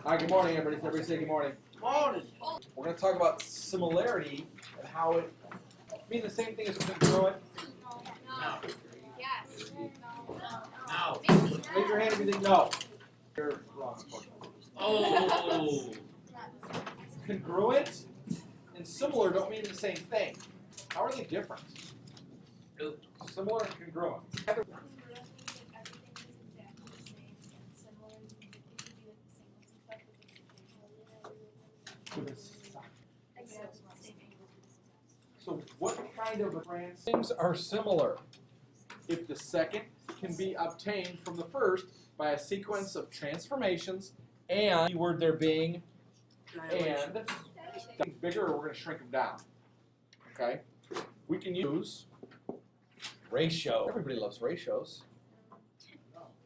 Hi, good morning, everybody. Everybody say good morning. Morning. We're going to talk about similarity and how it means the same thing as congruent. No. Yes. No. Raise your hand if you think no. You're wrong, unfortunately. Oh. Congruent and similar don't mean the same thing. How are they different? Similar and congruent. So what kind of things are similar? If the second can be obtained from the first by a sequence of transformations and the word there being and bigger, or we're going to shrink them down. Okay? We can use ratio. Everybody loves ratios.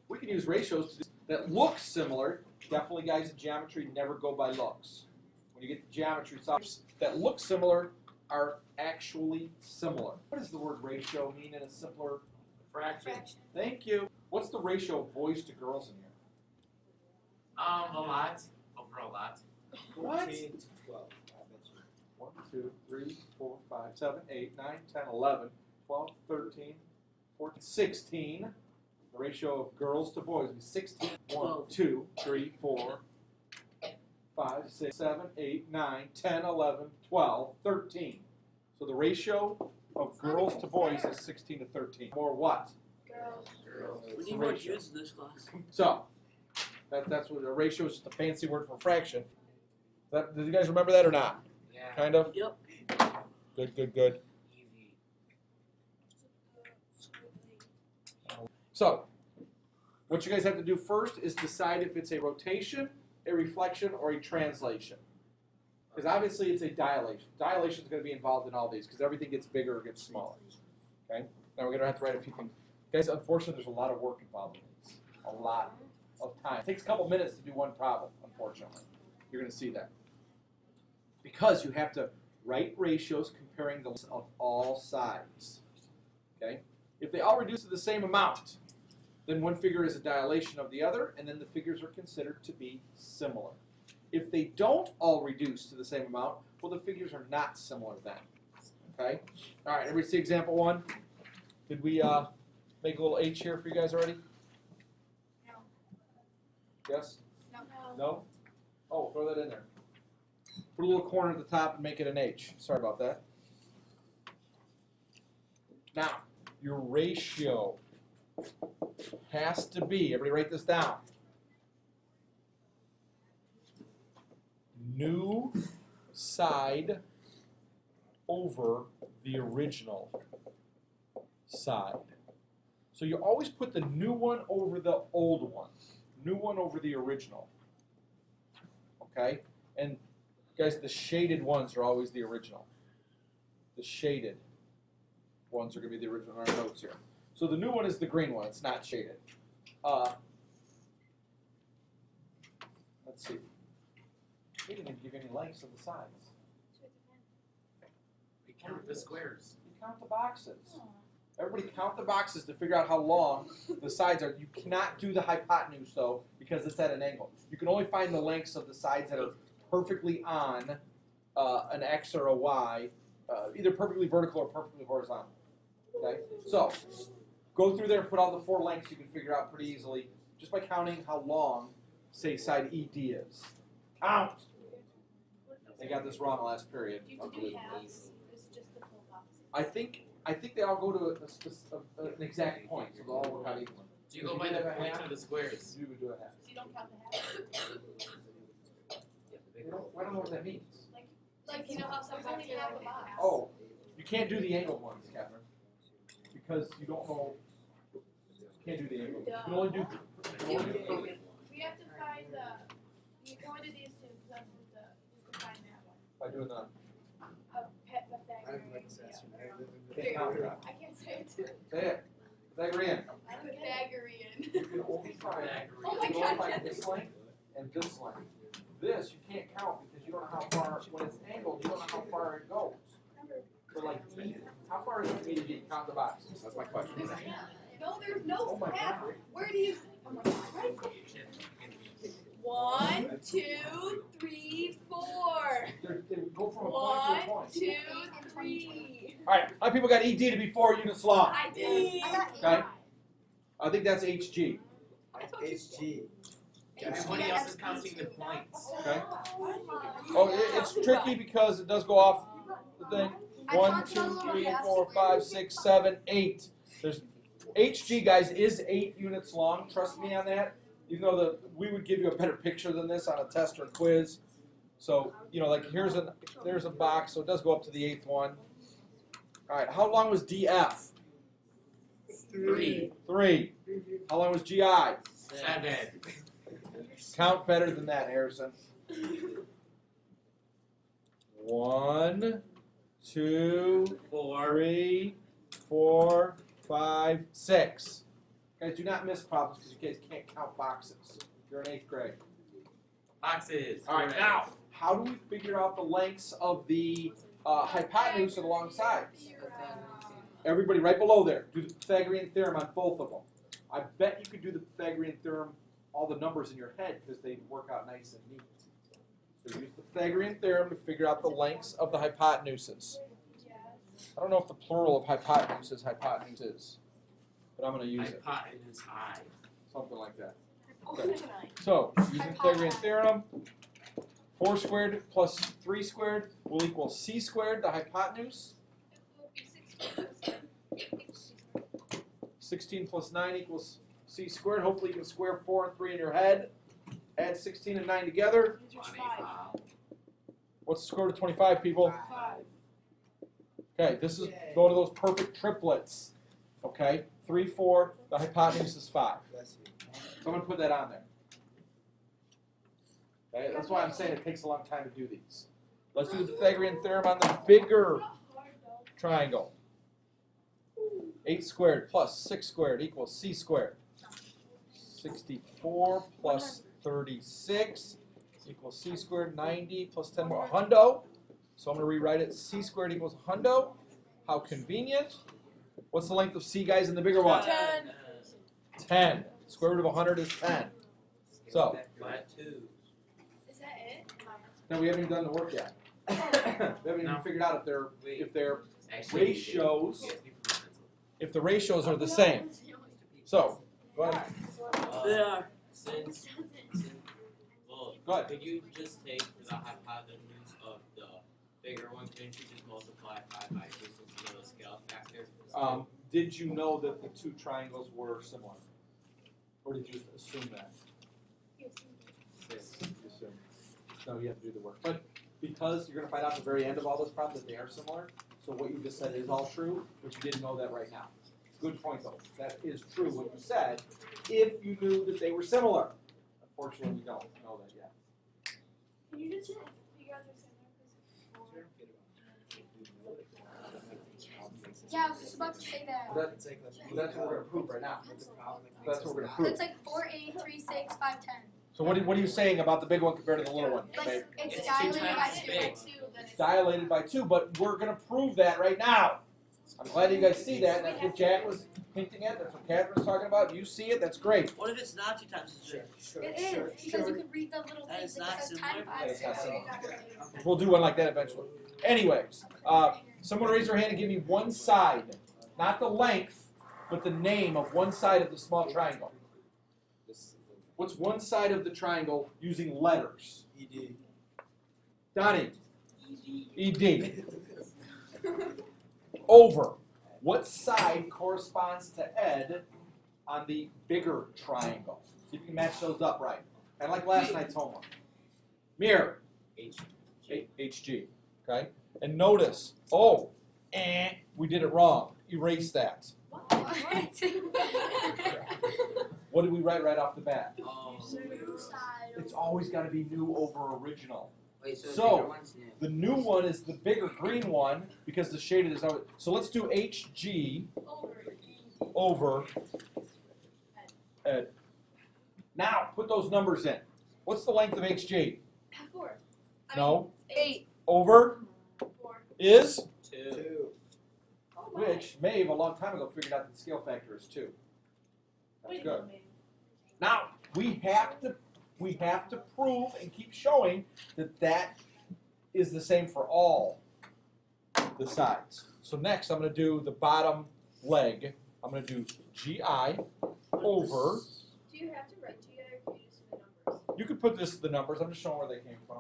We can use ratios that look similar. Definitely, guys, in geometry, never go by looks. When you get to geometry, types that look similar are actually similar. What does the word ratio mean in a simpler Fraction. Thank you. What's the ratio of boys to girls in here? A lot. Over a lot. What? 14 to 12. 1, 2, 3, 4, 5, 7, 8, 9, 10, 11, 12, 13, 14, 16. The ratio of girls to boys is 16. 1, 2, 3, 4, 5, 6, 7, 8, 9, 10, 11, 12, 13. So the ratio of girls to boys is 16 to 13. More what? Girls. We need more Jews in this class. So that's what a ratio is, just a fancy word for fraction. Do you guys remember that or not? Yeah. Kind of? Yep. Good. Easy. So, what you guys have to do first is decide if it's a rotation, a reflection, or a translation. Because obviously it's a dilation. Dilation is going to be involved in all these because everything gets bigger or gets smaller. Okay? Now we're going to have to write a few things. Guys, unfortunately, there's a lot of work involved in these. A lot of time. It takes a couple minutes to do one problem, unfortunately. You're going to see that. Because you have to write ratios comparing the of all sides. Okay? If they all reduce to the same amount, then one figure is a dilation of the other, and then the figures are considered to be similar. If they don't all reduce to the same amount, well, the figures are not similar then. Okay? All right, everybody see example 1? Did we make a little H here for you guys already? No. Yes? No. No? Oh, throw that in there. Put a little corner at the top and make it an H. Sorry about that. Now, your ratio has to be, everybody write this down, new side over the original side. So you always put the new one over the old one. New one over the original. Okay? And guys, the shaded ones are always the original. The shaded ones are going to be the original in our notes here. So the new one is the green one. It's not shaded. Let's see. We didn't even give you any lengths of the sides. We count the squares. You count the boxes. Everybody count the boxes to figure out how long the sides are. You cannot do the hypotenuse, though, because it's at an angle. You can only find the lengths of the sides that are perfectly on an X or a Y, either perfectly vertical or perfectly horizontal. Okay? So, go through there and put all the 4 lengths you can figure out pretty easily just by counting how long, say, side ED is. Count! They got this wrong last period. I think they all go to an exact point, so they'll all work out equally. Do you go by the points of the squares? You would do a half. So you don't count the half? I don't know what that means. Like you know how some only half a box. Oh, you can't do the angled ones, Catherine, because you don't know. You can't do the angled. You can only do. We have to find the. You go into these two because that's what you can find that one. By doing the. Pythagorean. I can't say it too. Say it. Pythagorean. Pythagorean. You can only find. Oh my You can God, only find Catherine. this length and this length. This you can't count because you don't know how far. When it's angled, you don't know how far it goes. So like E, how far is it to D? Count the boxes. That's my question. No, there's no Oh my half. God. Where do you? Oh my God. Right there. 1, 2, 3, 4. They go from a point to a 1, point. 2, 3. All right, how many people got ED to be 4 units long? I did. Okay. I think that's HG. HG. Everybody else is counting the points. Okay. Oh, it's tricky because it does go off the thing. 1, 2, 3, 4, 5, 6, 7, 8. There's HG, guys, is 8 units long. Trust me on that. Even though we would give you a better picture than this on a test or quiz. So, you know, like there's a box, so it does go up to the 8th one. All right, how long was DF? 3. 3. How long was GI? 7. Count better than that, Harrison. 1, 2, 3, 4, 5, 6. Guys, do not miss problems because you guys can't count boxes. You're in 8th grade. Boxes. All right, now, how do we figure out the lengths of the hypotenuse of the long sides? Everybody right below there, do the Pythagorean theorem on both of them. I bet you could do the Pythagorean theorem, all the numbers in your head, because they work out nice and neat. So use the Pythagorean theorem to figure out the lengths of the hypotenuses. I don't know if the plural of hypotenuse is hypotenuses, but I'm going to use it. Hypotenuse high. Something like that. Okay. So, using the Pythagorean theorem, 4 squared plus 3 squared will equal c squared, the hypotenuse. 16 plus 9 equals c squared. Hopefully you can square 4 and 3 in your head. Add 16 and 9 together. 25. What's the square root of 25, people? 5. Okay, this is one of those perfect triplets. Okay, 3, 4, the hypotenuse is 5. So I'm going to put that on there. Okay, that's why I'm saying it takes a long time to do these. Let's do the Pythagorean theorem on the bigger triangle. 8 squared plus 6 squared equals c squared. 64 plus 36 equals c squared. 90 plus 10 more, hundo. So I'm going to rewrite it. C squared equals hundo. How convenient. What's the length of c, guys, in the bigger one? 10. 10. Square root of 100 is 10. So, Flat 2. Is that it? now we haven't even done the work yet. We haven't even figured out if they're Actually, ratios, yes, people can pencil. if the ratios are the same. So, go ahead. They are. Since well, Go ahead. could you just take the hypotenuse of the bigger one? Couldn't you just multiply 5 by 2 since you know the scale factor? Did you know that the two triangles were similar? Or did you assume that? Yes, you assume. No, you have to do the work. But because you're going to find out at the very end of all this problem that they are similar, so what you just said is all true, but you didn't know that right now. Good point, though. That is true what you said, if you knew that they were similar. Unfortunately, we don't know that yet. Can you just figure out their similar? Yeah, I was just about to say that. That's what we're going to prove right now. That's what we're going to prove. It's like 4, 8, 3, 6, 5, 10. So what are you saying about the big one compared to the little one? Like, Babe? it's It's dilated 2 by times 2. big. It's dilated by 2, but we're going to prove that right now. I'm glad you guys see that. That's what Jack was hinting at. That's what Catherine was talking about. You see it. That's great. What if it's not 2 times as big? It is, because you can read the little That things. is It not says similar. 10, 5, That is not 6. similar. We'll do one like that eventually. Anyways, someone raise their hand and give me one side, not the length, but the name of one side of the small triangle. What's one side of the triangle using letters? ED. Donnie. ED. Over. What side corresponds to Ed on the bigger triangle? See if you can match those up right. Kind of like last night's homework. Mirror. HG. Okay? And notice, we did it wrong. Erase that. What did we write right off the bat? It's always got to be new over original. Wait, so, So, the bigger one's new. The new one is the bigger green one because the shaded is always. So let's do HG over Ed. Now put those numbers in. What's the length of HG? 4. No. 8. Over 4. is 2. which Maeve a long time ago figured out that the scale factor is 2. That's Wait a good. minute. Now we have to we have to prove and keep showing that that is the same for all the sides. So next, I'm going to do the bottom leg. I'm going to do GI over. Do you have to write GI or can you just do the numbers? You could put this the numbers. I'm just showing where they came from.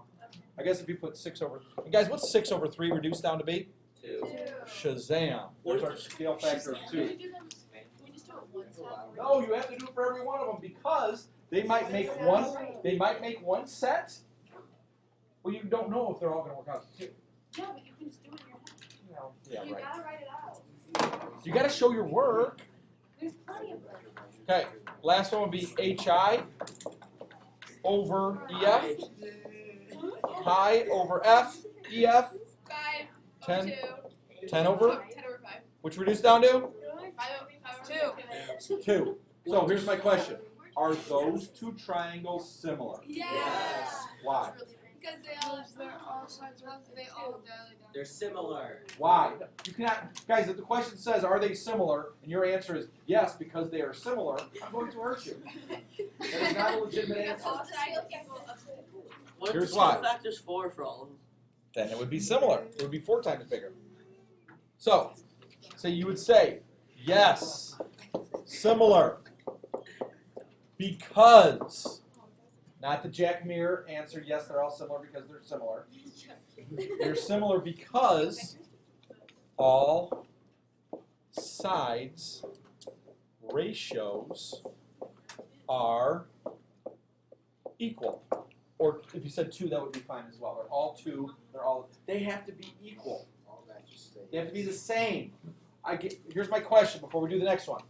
I guess if you put 6 over. And guys, what's 6 over 3 reduced down to be? 2. Shazam. There's our scale factor of 2. Can you do them? Can we just do it one time? No, you have to do it for every one of them because they might make one. They might make one set. Well, you don't know if they're all going to work out too. Yeah, but you can just do it in your head. Yeah, You right. gotta write it out. You got to show your work. There's plenty of them. Okay. Last one would be HI over EF. High over F. EF. 5 10. 2. 10 over. 10 over 5. Which reduced down to? 5 over 2. 2. So here's my question. Are those two triangles similar? Yes. Why? Because they're all sides of they all dilate down. They're similar. Why? You cannot, guys. If the question says, "Are they similar?" and your answer is yes because they are similar, I'm going to hurt you. That is not a legitimate answer. All sides equal up to. What if Here's the why. scale factor's 4 for all of them? Then it would be similar. It would be 4 times bigger. So you would say yes, similar, because. Not the Jack Muir answer, yes, they're all similar because they're similar. They're similar because all sides ratios are equal. Or if you said 2, that would be fine as well. They're all 2, they have to be equal. They have to be the same. Here's my question before we do the next one.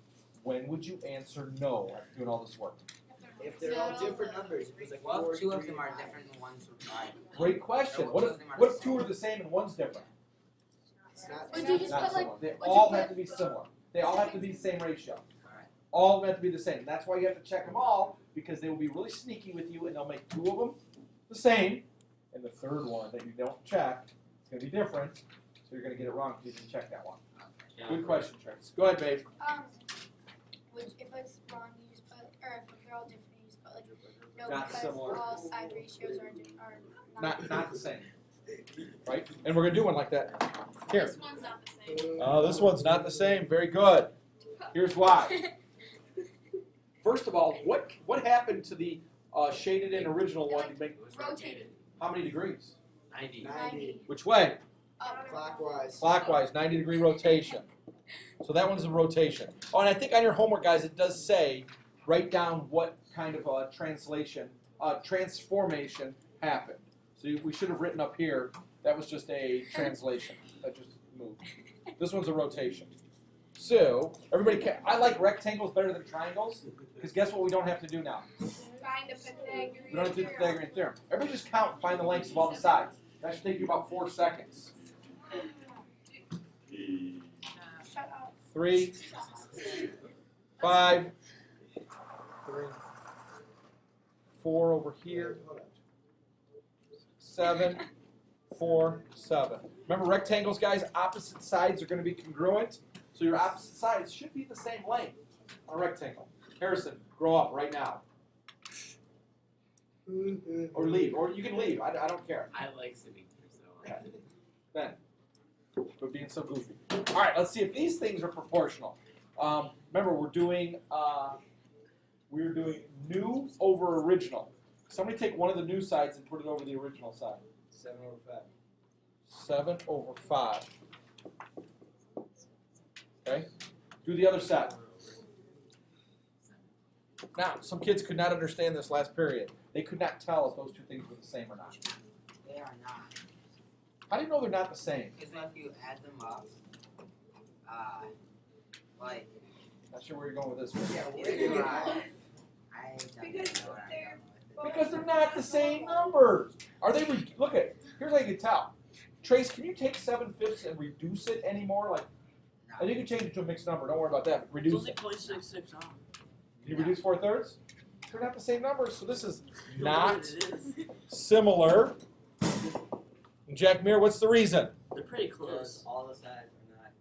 When would you answer no after doing all this work? If they're all different numbers, if it's like Well, 4, if 2 of 3, them are different and one's right. Great question. What if 2 are the same and 1's different? It's not, Would you just Not put like similar. They would you all put- have to be similar. They all have to be the same ratio. Alright. All of them have to be the same. And that's why you have to check them all because they will be really sneaky with you and they'll make 2 of them the same. And the third one that you don't check is going to be different. So you're going to get it wrong because you didn't check that one. Yeah. Good question, Trace. Go ahead, babe. Which if it's wrong, you just put, or if they're all different, you just put like no Not because similar. all side ratios are Not the same. Right? And we're going to do one like that. Here. This one's not the same. Oh, this one's not the same. Very good. Here's why. First of all, what happened to the shaded in original one to make It was rotated. how many degrees? 90. 90. Which way? Clockwise. Clockwise, 90-degree rotation. So that one's a rotation. Oh, and I think on your homework, guys, it does say write down what kind of a transformation happened. So we should have written up here. That was just a translation. That just moved. This one's a rotation. So everybody, I like rectangles better than triangles because guess what? We don't have to do now. Find a Pythagorean We don't have to do the Pythagorean theorem. Everybody just count and find the lengths of all the sides. That should take you about 4 seconds. Shut up. 3, 5, 3, 4 over here, 7, 4, 7. Remember rectangles, guys, opposite sides are going to be congruent. So your opposite sides should be the same length on a rectangle. Harrison, grow up right now. Or leave. Or you can leave. I don't care. I like sitting here, so. Okay. Ben, we're being so goofy. All right, let's see if these things are proportional. Remember, we're doing new over original. Somebody take one of the new sides and put it over the original side. 7 over 5. 7 over 5. Okay? Do the other side. Now, some kids could not understand this last period. They could not tell if those two things were the same or not. They are not. How do you know they're not the same? Because if you add them up, like, Not sure where you're going with this. Yeah, if where you do you add, go? I don't Because know where I'm they're going with it. Because they're not the same numbers. Are they? Look at. Here's how you can tell. Trace, can you take 7/5 and reduce it anymore? Like, and you can change it to a mixed number. Don't worry about that. It's Reduce only it. 0.66 on. Can you reduce 4/3? They're not the same numbers, so this is not It is. similar. And Jack Muir, what's the reason? They're pretty Because close. all the sides are not.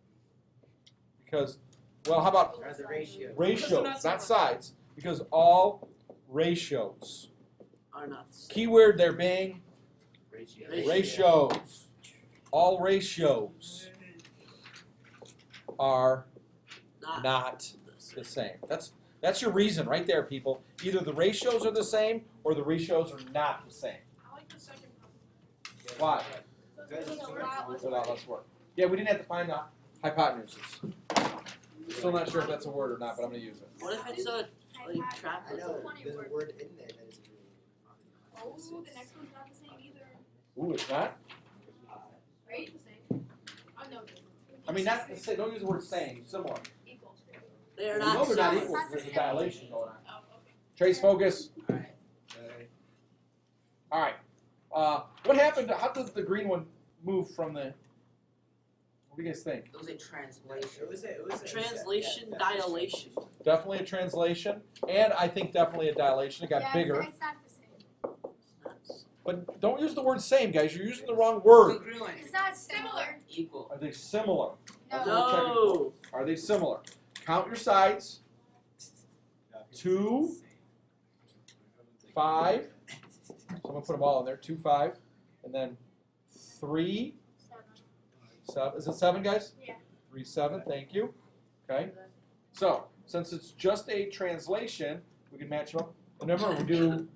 Because, well, how about Or the ratio. ratios, not sides? Because all ratios Are not the same. Keyword there being Ratio. ratios. All ratios are not the same. That's your reason right there, people. Either the ratios are the same or the ratios are not the same. I like the second one. Why? So it's a lot less A lot less work. Yeah, we didn't have to find the hypotenuses. Still not sure if that's a word or not, but I'm going to use it. What if it's a like trap? I know, there's a word in there that is really. Oh, the next one's not the same either. Ooh, it's not? Right? The same. Oh, no, it isn't. I mean, not the same. Don't use the word same. Similar. Equal. They are We not. know they're not similar. equal. There's a dilation going on. Oh, okay. Trace, focus. Alright. All right. What happened? How did the green one move from the? What do you guys think? It was a translation. It was a Translation, yeah, dilation. Definitely a translation, and I think definitely a dilation. It got bigger. It's not the same. But don't use the word same, guys. You're using the wrong word. Congruent. It's not similar. Equal. Are they similar? No. No. Are they similar? Count your sides. 2, 5. So I'm gonna put them all in there. 2, 5, and then 3, 7. Is it 7, guys? Yeah. 3, 7. Thank you. Okay. So since it's just a translation, we can match them up. And remember,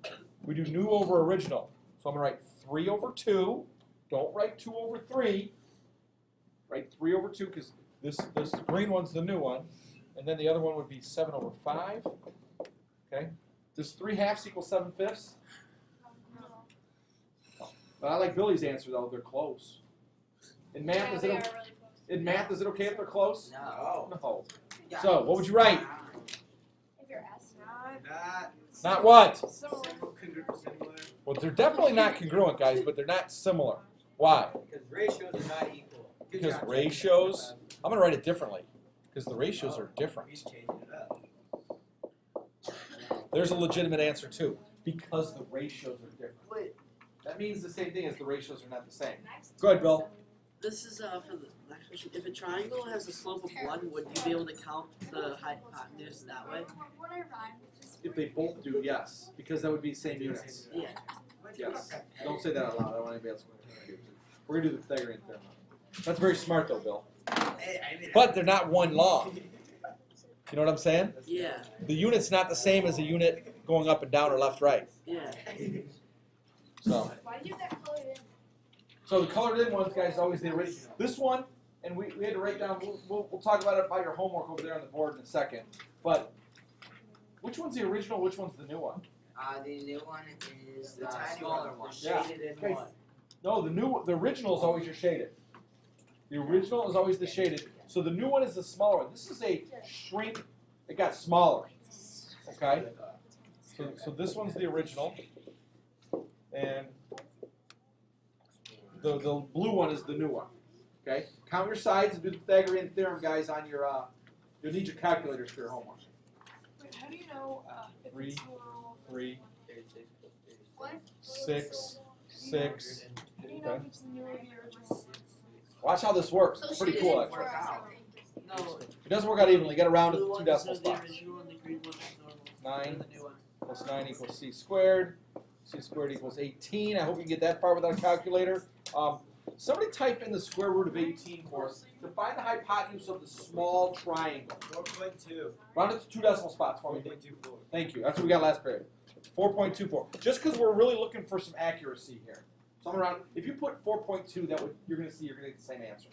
we do new over original. So I'm gonna write 3 over 2. Don't write 2 over 3. Write 3 over 2 because this green one's the new one, and then the other one would be 7 over 5. Okay. Does 3/2 equal 7/5? But I like Billy's answer though. They're close. In math, Yeah, is they it are really close. in math is it okay if they're close? No. No. Yeah. So what would you write? If you're S. Not Not what? Similar. similar. Well, they're definitely not congruent, guys, but they're not similar. Why? Because ratios are not equal. Good Because job, ratios. I'm gonna write it differently. Because the ratios are different. He's changing it up. There's a legitimate answer too. Because the ratios are different. Wait. That means the same thing as the ratios are not the same. Next. Go ahead, Bill. This is for the next question. If a triangle has a slope of 1, would you be able to count the hypotenuse that way? What I rhyme, just If they both do, yes. Because that would be same units. Yeah. Yes. Don't say that out loud. I don't want anybody else to get confused. We're gonna do the Pythagorean theorem. That's very smart though, Bill. But they're not one long. You know what I'm saying? Yeah. The unit's not the same as a unit going up and down or left, right. Yeah. So, Why did you have that colored in? so the colored in ones, guys, always the original. This one, and we had to write down. We'll talk about it by your homework over there on the board in a second. But which one's the original? Which one's the new one? The new one is The the tiny smaller one. one. Yeah. Shaded in Okay. one. No, the original is always your shaded. The original is always the shaded. So the new one is the smaller one. This is a shrink. It got smaller. Okay. So this one's the original, and the blue one is the new one. Okay. Count your sides and do the Pythagorean theorem, guys. On your you'll need your calculators for your homework. Wait, how do you know if 3, it's plural? 3, what? 6, 6. How do you know if it's new or the original? Watch how this works. It's pretty cool, actually. Work out. No. It doesn't work out evenly. You got to round it Blue to one 2 is decimal the spots. original and the green one is normal. 9 And the new one. plus 9 equals c squared. C squared equals 18. I hope you can get that far without a calculator. Somebody type in the square root of 18 for us to find the hypotenuse of the small triangle. 4.2. Round it to 2 decimal spots for me. 4.24. Thank you. That's what we got last period. 4.24. Just because we're really looking for some accuracy here. So I'm around. If you put 4.2, you're going to see you're going to get the same answer.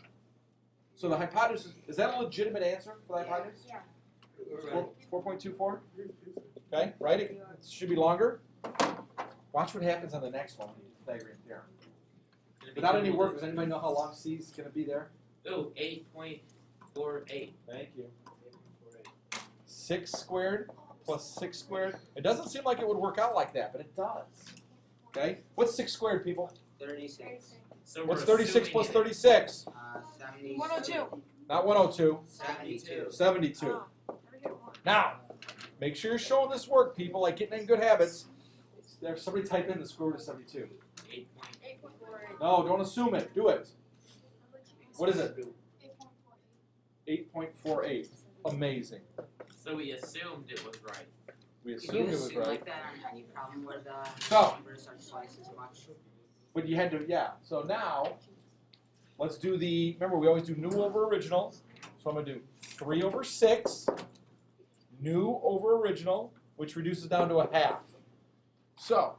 So the hypotenuse is that a legitimate answer for the hypotenuse? Yeah. 4.24. Okay, right? It should be longer. Watch what happens on the next one. Pythagorean theorem. Without any work, does anybody know how long C is going to be there? Ooh, 8.48. Thank you. 6 squared plus 6 squared. It doesn't seem like it would work out like that, but it does. Okay? What's 6 squared, people? 36. So What's we're 36 plus assuming 36? 70. 102. Not 102. 72. 72. Never get one. Now, make sure you're showing this work, people, like getting in good habits. There's somebody type in the square root of 72. 8.48. No, don't assume it. Do it. What is it? 8.48. 8.48. Amazing. So we assumed it was right. We Could assumed you it was assume right. like that on any problem where the So- numbers are twice as much? But you had to, yeah. So now, let's do the, remember we always do new over original. So I'm going to do 3 over 6, new over original, which reduces down to a half. So,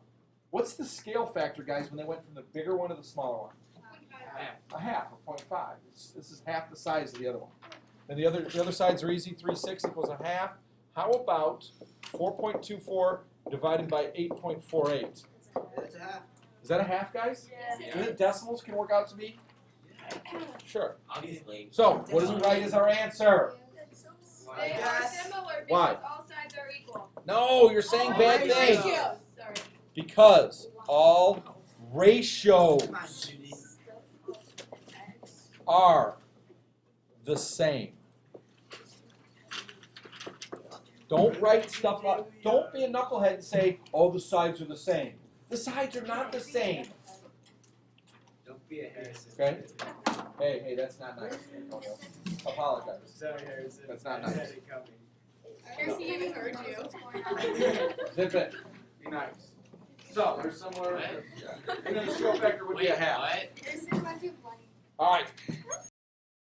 what's the scale factor, guys, when they went from the bigger one to the smaller one? A half, or 0.5. This is half the size of the other one. And the other sides are easy. 3 6 equals a half. How about 4.24 divided by 8.48? That's a half. Is that a half, guys? Yeah. Do you think decimals can work out to be? Sure. Obviously. So, what do we write as our answer? They are Yes. similar Why? because all sides are equal. No, you're saying Oh, bad ratios. things. Sorry. Because all ratios Come on, Judy. are the same. Don't write stuff like, don't be a knucklehead and say, oh, the sides are the same. The sides are not the same. Don't be a Harrison. Okay? Hey, that's not nice. Apologize. Sorry, Harrison. That's not I nice. said it coming. Here's he even heard you. Zip it. Be nice. So, there's somewhere, and then the scale factor would be Wait, a half. what? This is my 2 point. All right.